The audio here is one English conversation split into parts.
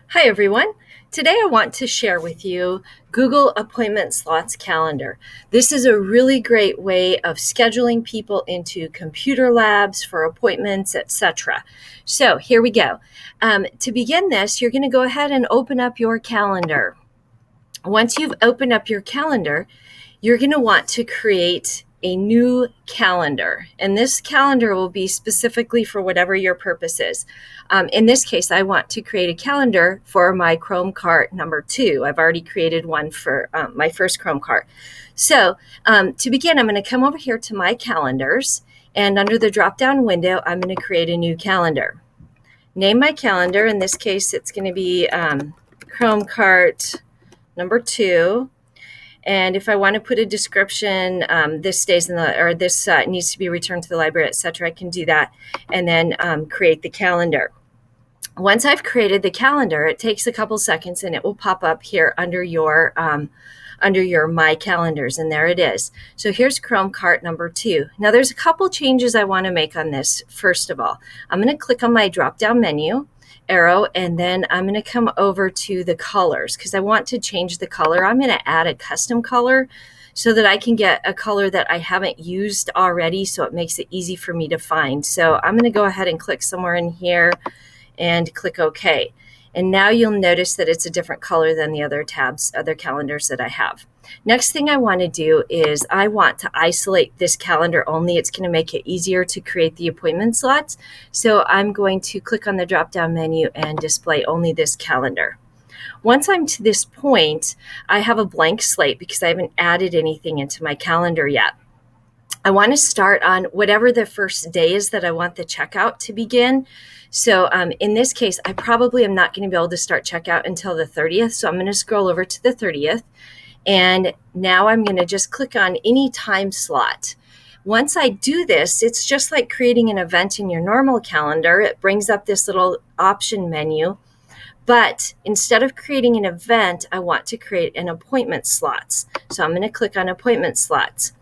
Hi, everyone. Today I want to share with you Google Appointment Slots Calendar. This is a really great way of scheduling people into computer labs for appointments, etc. So here we go. To begin this, you're going to go ahead and open up your calendar. Once you've opened up your calendar, you're going to want to create a new calendar. And this calendar will be specifically for whatever your purpose is. In this case, I want to create a calendar for my Chrome cart number 2. I've already created one for my first Chrome cart. So to begin, I'm going to come over here to my calendars. And under the drop-down window, I'm going to create a new calendar. Name my calendar. In this case, it's going to be Chrome cart number 2. And if I want to put a description, this stays in the, or this needs to be returned to the library, etc., I can do that, and then create the calendar. Once I've created the calendar, it takes a couple seconds, and it will pop up here under your My Calendars, and there it is. So here's Chrome cart number 2. Now there's a couple changes I want to make on this. First of all, I'm going to click on my drop-down menu arrow, and then I'm going to come over to the colors because I want to change the color. I'm going to add a custom color so that I can get a color that I haven't used already, so it makes it easy for me to find. So I'm going to go ahead and click somewhere in here and click OK. And now you'll notice that it's a different color than the other tabs, other calendars that I have. Next thing I want to do is I want to isolate this calendar only. It's going to make it easier to create the appointment slots. So I'm going to click on the drop-down menu and display only this calendar. Once I'm to this point, I have a blank slate because I haven't added anything into my calendar yet. I want to start on whatever the first day is that I want the checkout to begin. So in this case, I probably am not going to be able to start checkout until the 30th. So I'm going to scroll over to the 30th. And now I'm going to just click on any time slot. Once I do this, it's just like creating an event in your normal calendar. It brings up this little option menu. But instead of creating an event, I want to create an appointment slots. So I'm going to click on appointment slots.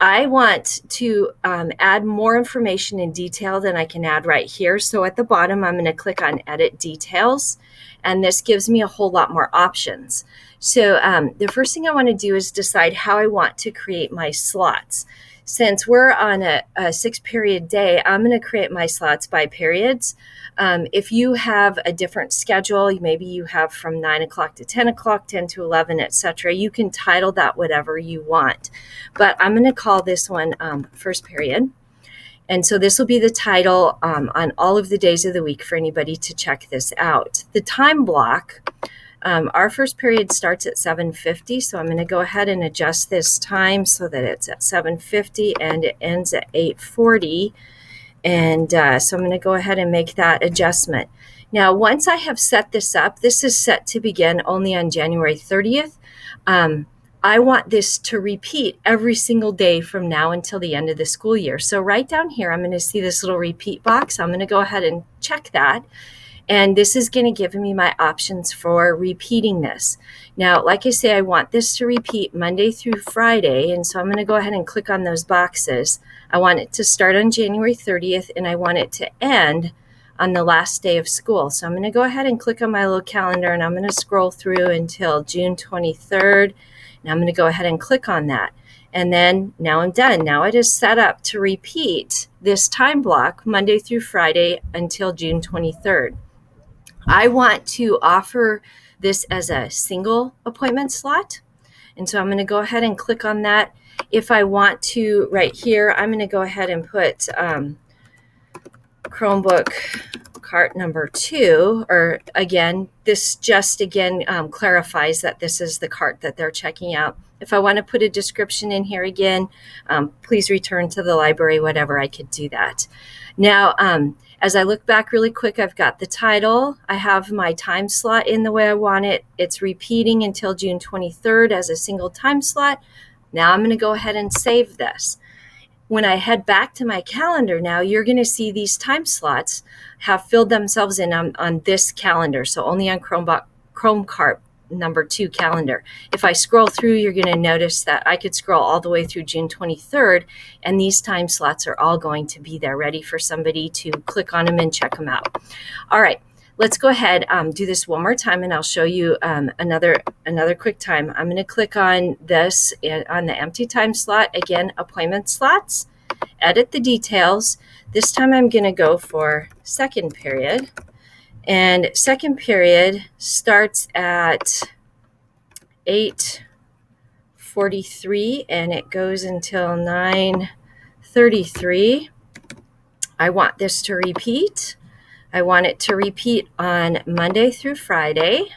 I want to add more information in detail than I can add right here. So at the bottom, I'm going to click on Edit Details, and this gives me a whole lot more options. So the first thing I want to do is decide how I want to create my slots. Since we're on a 6-period day, I'm going to create my slots by periods. If you have a different schedule, maybe you have from 9 o'clock to 10 o'clock, 10 to 11, etc., you can title that whatever you want. But I'm going to call this one first period. And so this will be the title on all of the days of the week for anybody to check this out. The time block, our first period starts at 7:50, so I'm going to go ahead and adjust this time so that it's at 7:50 and it ends at 8:40. And so I'm going to go ahead and make that adjustment. Now, once I have set this up, this is set to begin only on January 30th. I want this to repeat every single day from now until the end of the school year. So right down here, I'm going to see this little repeat box. I'm going to go ahead and check that. And this is going to give me my options for repeating this. Now, like I say, I want this to repeat Monday through Friday. And so I'm going to go ahead and click on those boxes. I want it to start on January 30th, and I want it to end on the last day of school. So I'm going to go ahead and click on my little calendar, and I'm going to scroll through until June 23rd. And I'm going to go ahead and click on that. And then now I'm done. Now it is set up to repeat this time block Monday through Friday until June 23rd. I want to offer this as a single appointment slot. And so I'm going to go ahead and click on that. If I want to, right here, I'm going to go ahead and put Chromebook cart number 2, or again, this just clarifies that this is the cart that they're checking out. If I want to put a description in here again, please return to the library, whatever, I could do that. Now, as I look back really quick, I've got the title. I have my time slot in the way I want it. It's repeating until June 23rd as a single time slot. Now I'm going to go ahead and save this. When I head back to my calendar now, you're going to see these time slots have filled themselves in on this calendar, so only on Chrome cart number 2 calendar. If I scroll through, you're going to notice that I could scroll all the way through June 23rd, and these time slots are all going to be there ready for somebody to click on them and check them out. All right, let's go ahead, do this one more time, and I'll show you another quick time. I'm going to click on this on the empty time slot, again, appointment slots, edit the details. This time I'm going to go for second period, and second period starts at 8:43 and it goes until 9:33. I want this to repeat. I want it to repeat on Monday through Friday,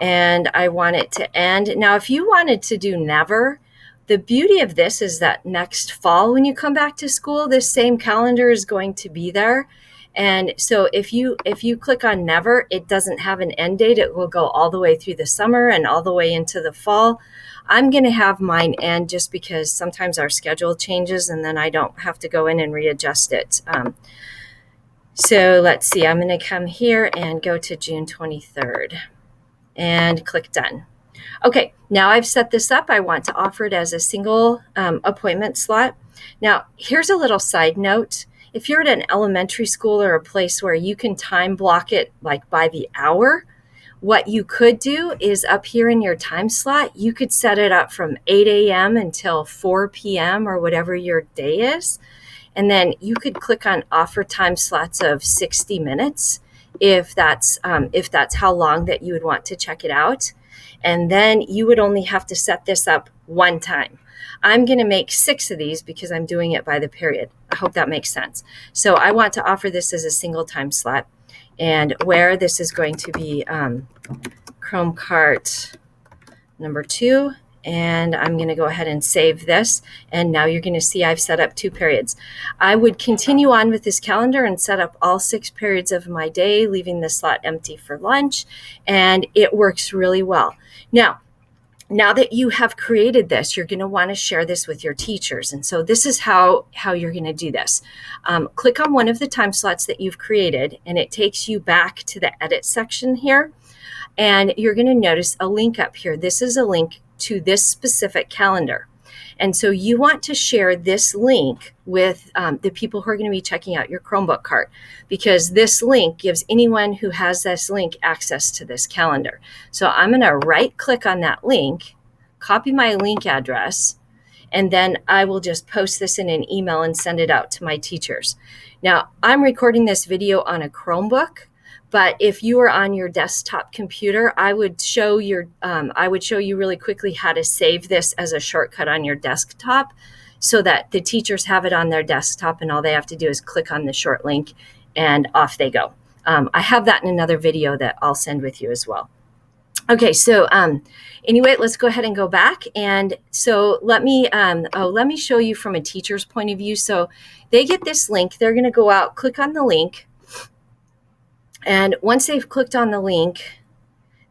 and I want it to end. Now, if you wanted to do never, the beauty of this is that next fall, when you come back to school, this same calendar is going to be there. And so if you click on never, it doesn't have an end date. It will go all the way through the summer and all the way into the fall. I'm going to have mine end just because sometimes our schedule changes and then I don't have to go in and readjust it. So let's see, I'm going to come here and go to June 23rd and click done. Okay, now I've set this up. I want to offer it as a single appointment slot. Now, here's a little side note. If you're at an elementary school or a place where you can time block it like by the hour, what you could do is up here in your time slot, you could set it up from 8 a.m. until 4 p.m. or whatever your day is. And then you could click on offer time slots of 60 minutes if that's how long that you would want to check it out. And then you would only have to set this up one time. I'm going to make 6 of these because I'm doing it by the period. I hope that makes sense. So I want to offer this as a single time slot, and where this is going to be Chrome Cart number 2. And I'm going to go ahead and save this. And now you're going to see I've set up 2 periods. I would continue on with this calendar and set up all 6 periods of my day, leaving the slot empty for lunch. And it works really well. Now that you have created this, you're going to want to share this with your teachers. And so this is how you're going to do this. Click on one of the time slots that you've created, and it takes you back to the edit section here. And you're going to notice a link up here. This is a link to this specific calendar. And so you want to share this link with the people who are going to be checking out your Chromebook cart, because this link gives anyone who has this link access to this calendar. So I'm going to right click on that link, copy my link address, and then I will just post this in an email and send it out to my teachers. Now, I'm recording this video on a Chromebook, but if you are on your desktop computer, I would show you really quickly how to save this as a shortcut on your desktop so that the teachers have it on their desktop and all they have to do is click on the short link and off they go. I have that in another video that I'll send with you as well. Okay, so anyway, let's go ahead and go back. And so let me show you from a teacher's point of view. So they get this link, they're going to go out, click on the link. And once they've clicked on the link,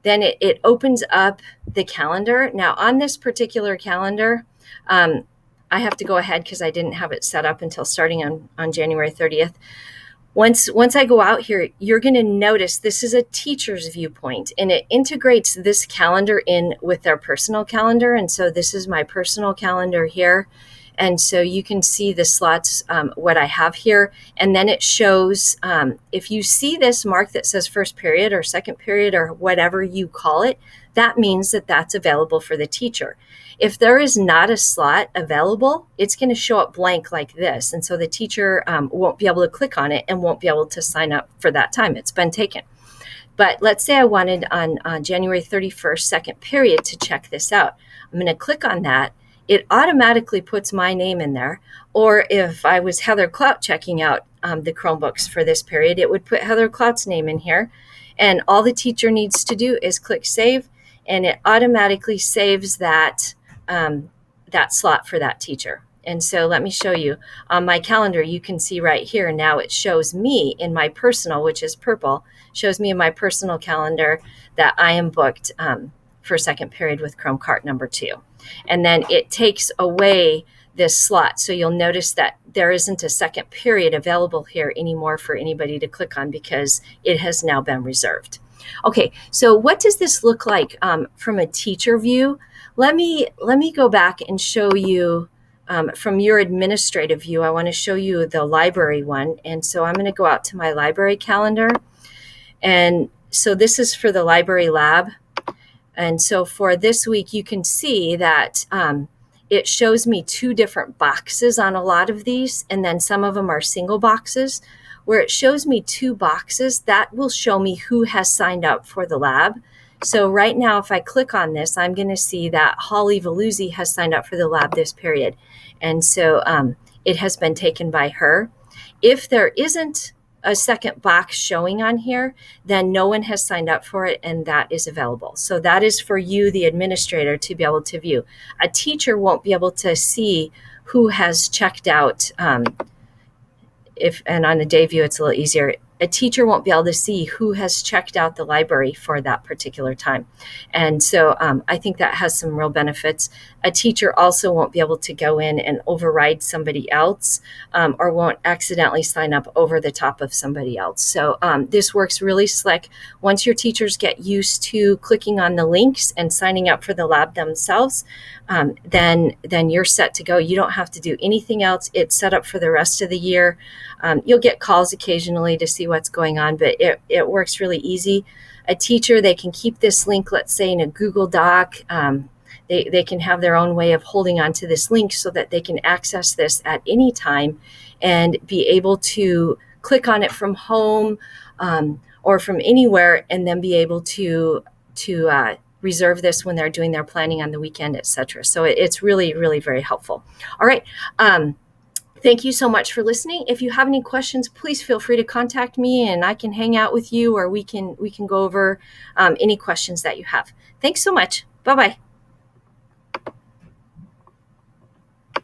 then it opens up the calendar. Now on this particular calendar, I have to go ahead because I didn't have it set up until starting on January 30th. Once I go out here, you're going to notice this is a teacher's viewpoint, and it integrates this calendar in with their personal calendar. And so this is my personal calendar here. And so you can see the slots, what I have here. And then it shows, if you see this mark that says first period or second period or whatever you call it, that means that that's available for the teacher. If there is not a slot available, it's going to show up blank like this. And so the teacher won't be able to click on it and won't be able to sign up for that time. It's been taken. But let's say I wanted on January 31st, second period, to check this out. I'm going to click on that. It automatically puts my name in there. Or if I was Heather Clout checking out the Chromebooks for this period, it would put Heather Clout's name in here. And all the teacher needs to do is click save, and it automatically saves that slot for that teacher. And so let me show you on my calendar. You can see right here now it shows me in my personal, which is purple, shows me in my personal calendar that I am booked for second period with Chrome Cart number 2. And then it takes away this slot. So you'll notice that there isn't a second period available here anymore for anybody to click on because it has now been reserved. Okay, so what does this look like from a teacher view? Let me go back and show you from your administrative view. I want to show you the library one. And so I'm going to go out to my library calendar. And so this is for the library lab. And so for this week, you can see that it shows me 2 different boxes on a lot of these, and then some of them are single boxes. Where it shows me 2 boxes, that will show me who has signed up for the lab. So right now, if I click on this, I'm going to see that Holly Veluzzi has signed up for the lab this period. And so it has been taken by her. If there isn't a second box showing on here, then no one has signed up for it, and that is available. So that is for you, the administrator, to be able to view. A teacher won't be able to see who has checked out. And on a day view, it's a little easier. A teacher won't be able to see who has checked out the library for that particular time. And so I think that has some real benefits. A teacher also won't be able to go in and override somebody else or won't accidentally sign up over the top of somebody else. So this works really slick. Once your teachers get used to clicking on the links and signing up for the lab themselves, then you're set to go. You don't have to do anything else. It's set up for the rest of the year. You'll get calls occasionally to see what's going on, but it works really easy. A teacher, they can keep this link, let's say, in a Google Doc. They can have their own way of holding onto this link so that they can access this at any time and be able to click on it from home or from anywhere, and then be able to reserve this when they're doing their planning on the weekend, etc. So it's really, really very helpful. All right. Thank you so much for listening. If you have any questions, please feel free to contact me, and I can hang out with you, or we can go over any questions that you have. Thanks so much. Bye-bye.